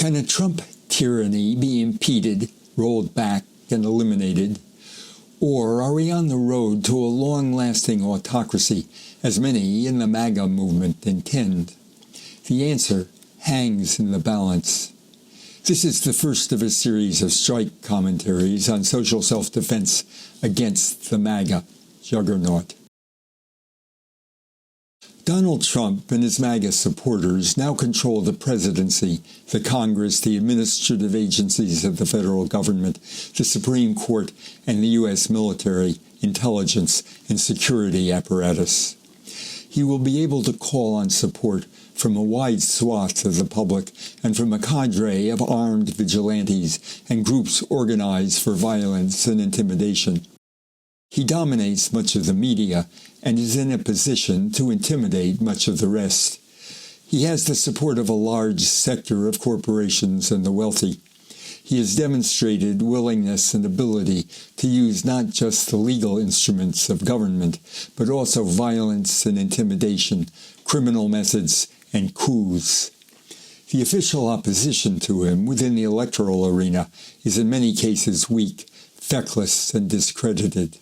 Can a Trump tyranny be impeded, rolled back, and eliminated? Or are we on the road to a long-lasting autocracy, as many in the MAGA movement intend? The answer hangs in the balance. This is the first of a series of strike commentaries on social self-defense against the MAGA juggernaut. Donald Trump and his MAGA supporters now control the presidency, the Congress, the administrative agencies of the federal government, the Supreme Court, and the U.S. military, intelligence, and security apparatus. He will be able to call on support from a wide swath of the public and from a cadre of armed vigilantes and groups organized for violence and intimidation. He dominates much of the media and is in a position to intimidate much of the rest. He has the support of a large sector of corporations and the wealthy. He has demonstrated willingness and ability to use not just the legal instruments of government, but also violence and intimidation, criminal methods, and coups. The official opposition to him within the electoral arena is in many cases weak, feckless, and discredited.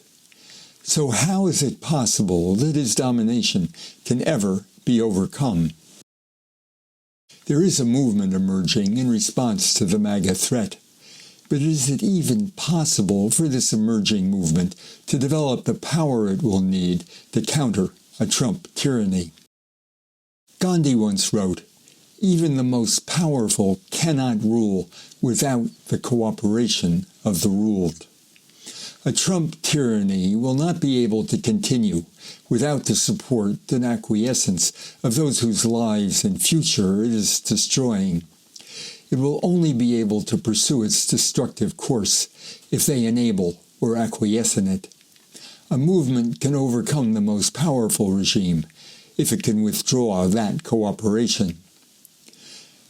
So how is it possible that his domination can ever be overcome? There is a movement emerging in response to the MAGA threat, but is it even possible for this emerging movement to develop the power it will need to counter a Trump tyranny? Gandhi once wrote, "Even the most powerful cannot rule without the cooperation of the ruled." A Trump tyranny will not be able to continue without the support and acquiescence of those whose lives and future it is destroying. It will only be able to pursue its destructive course if they enable or acquiesce in it. A movement can overcome the most powerful regime if it can withdraw that cooperation.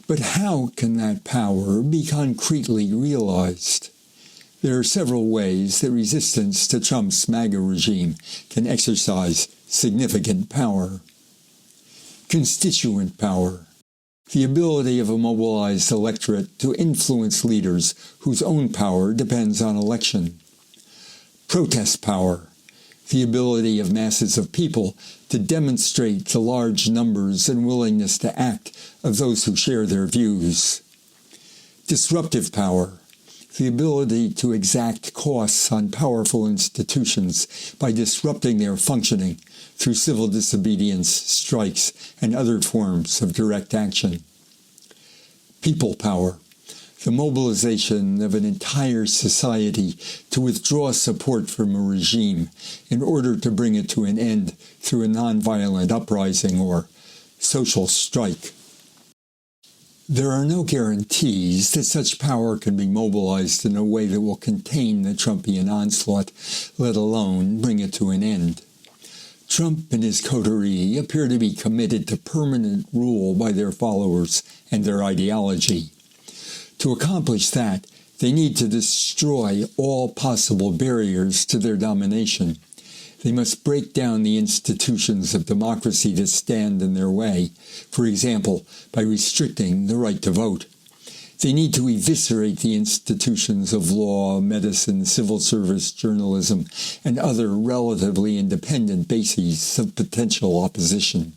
But how can that power be concretely realized? There are several ways that resistance to Trump's MAGA regime can exercise significant power. Constituent power. The ability of a mobilized electorate to influence leaders whose own power depends on election. Protest power. The ability of masses of people to demonstrate the large numbers and willingness to act of those who share their views. Disruptive power. The ability to exact costs on powerful institutions by disrupting their functioning through civil disobedience, strikes, and other forms of direct action. People power. The mobilization of an entire society to withdraw support from a regime in order to bring it to an end through a nonviolent uprising or social strike. There are no guarantees that such power can be mobilized in a way that will contain the Trumpian onslaught, let alone bring it to an end. Trump and his coterie appear to be committed to permanent rule by their followers and their ideology. To accomplish that, they need to destroy all possible barriers to their domination. They must break down the institutions of democracy that stand in their way, for example, by restricting the right to vote. They need to eviscerate the institutions of law, medicine, civil service, journalism, and other relatively independent bases of potential opposition.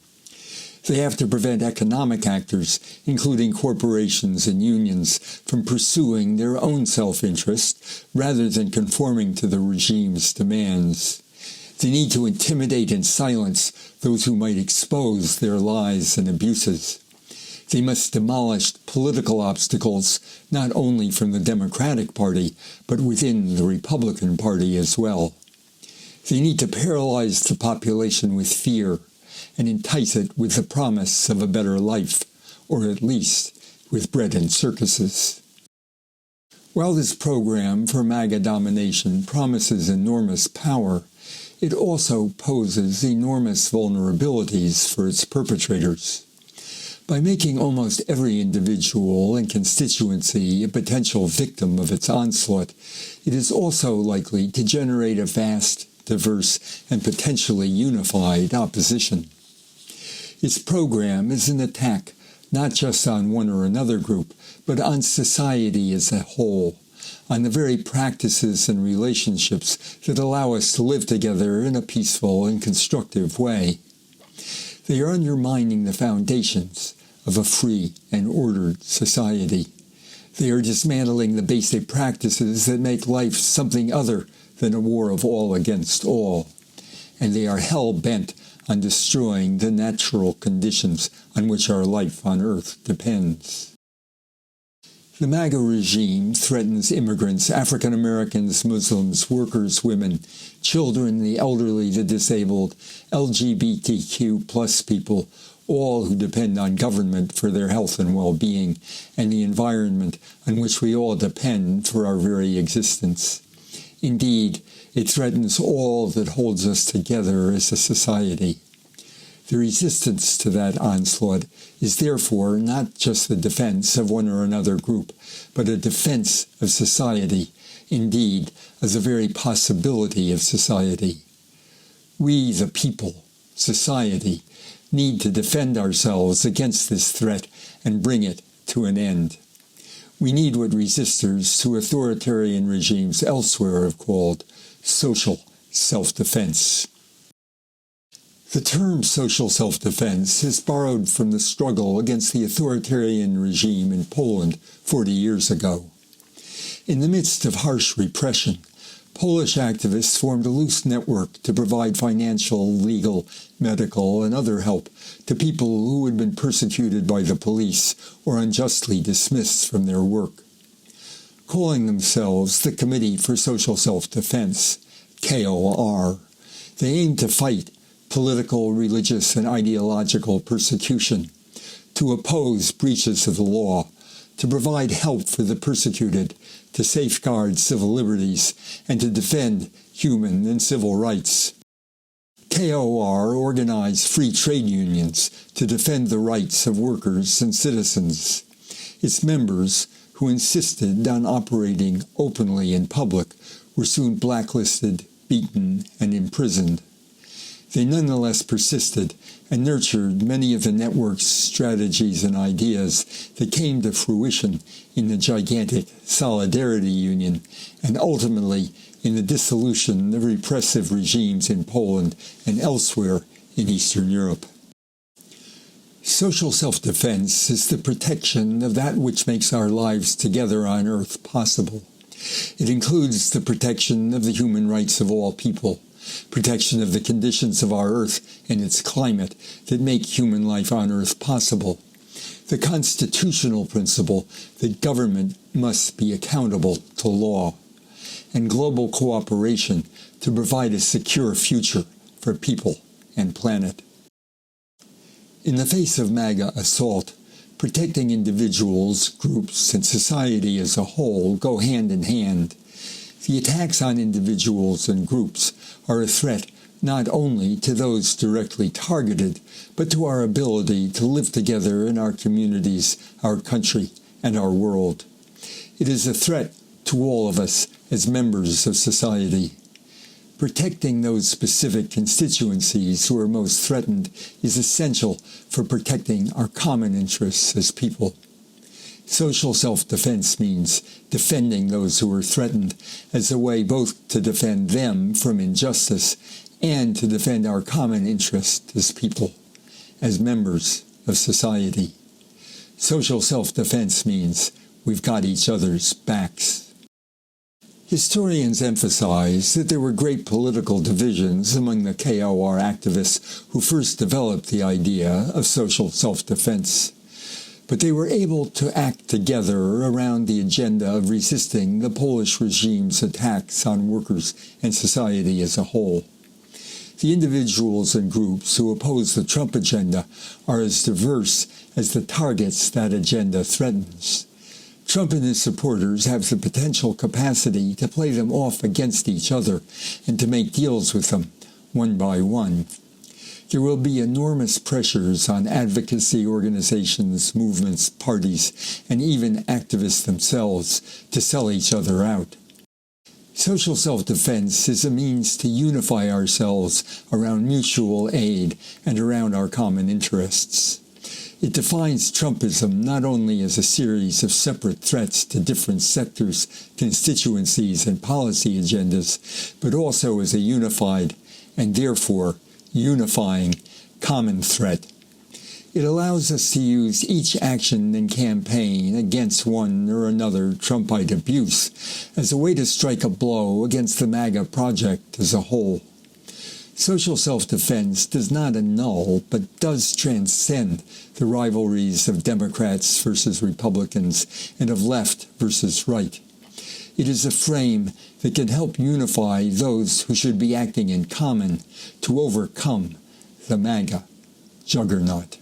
They have to prevent economic actors, including corporations and unions, from pursuing their own self-interest rather than conforming to the regime's demands. They need to intimidate and silence those who might expose their lies and abuses. They must demolish political obstacles not only from the Democratic Party, but within the Republican Party as well. They need to paralyze the population with fear and entice it with the promise of a better life, or at least with bread and circuses. While this program for MAGA domination promises enormous power, it also poses enormous vulnerabilities for its perpetrators. By making almost every individual and constituency a potential victim of its onslaught, it is also likely to generate a vast, diverse, and potentially unified opposition. Its program is an attack not just on one or another group, but on society as a whole, on the very practices and relationships that allow us to live together in a peaceful and constructive way. They are undermining the foundations of a free and ordered society. They are dismantling the basic practices that make life something other than a war of all against all. And they are hell-bent on destroying the natural conditions on which our life on Earth depends. The MAGA regime threatens immigrants, African Americans, Muslims, workers, women, children, the elderly, the disabled, LGBTQ+ people, all who depend on government for their health and well-being, and the environment on which we all depend for our very existence. Indeed, it threatens all that holds us together as a society. The resistance to that onslaught is therefore not just the defense of one or another group, but a defense of society, indeed, of the very possibility of society. We, the people, society, need to defend ourselves against this threat and bring it to an end. We need what resistors to authoritarian regimes elsewhere have called social self-defense. The term social self-defense is borrowed from the struggle against the authoritarian regime in Poland 40 years ago. In the midst of harsh repression, Polish activists formed a loose network to provide financial, legal, medical, and other help to people who had been persecuted by the police or unjustly dismissed from their work. Calling themselves the Committee for Social Self-Defense, KOR, they aimed to fight political, religious, and ideological persecution, to oppose breaches of the law, to provide help for the persecuted, to safeguard civil liberties, and to defend human and civil rights. KOR organized free trade unions to defend the rights of workers and citizens. Its members, who insisted on operating openly in public, were soon blacklisted, beaten, and imprisoned. They nonetheless persisted and nurtured many of the network's strategies and ideas that came to fruition in the gigantic Solidarity Union and ultimately in the dissolution of repressive regimes in Poland and elsewhere in Eastern Europe. Social self-defense is the protection of that which makes our lives together on Earth possible. It includes the protection of the human rights of all people, protection of the conditions of our Earth and its climate that make human life on Earth possible, the constitutional principle that government must be accountable to law, and global cooperation to provide a secure future for people and planet. In the face of MAGA assault, protecting individuals, groups, and society as a whole go hand in hand. The attacks on individuals and groups are a threat not only to those directly targeted, but to our ability to live together in our communities, our country, and our world. It is a threat to all of us as members of society. Protecting those specific constituencies who are most threatened is essential for protecting our common interests as people. Social self-defense means defending those who are threatened as a way both to defend them from injustice and to defend our common interest as people, as members of society. Social self-defense means we've got each other's backs. Historians emphasize that there were great political divisions among the KOR activists who first developed the idea of social self-defense. But they were able to act together around the agenda of resisting the Polish regime's attacks on workers and society as a whole. The individuals and groups who oppose the Trump agenda are as diverse as the targets that agenda threatens. Trump and his supporters have the potential capacity to play them off against each other and to make deals with them, one by one. There will be enormous pressures on advocacy organizations, movements, parties, and even activists themselves to sell each other out. Social self-defense is a means to unify ourselves around mutual aid and around our common interests. It defines Trumpism not only as a series of separate threats to different sectors, constituencies, and policy agendas, but also as a unified, and therefore unifying, common threat. It allows us to use each action and campaign against one or another Trumpite abuse as a way to strike a blow against the MAGA project as a whole. Social self-defense does not annul, but does transcend the rivalries of Democrats versus Republicans and of left versus right. It is a frame that can help unify those who should be acting in common to overcome the MAGA juggernaut.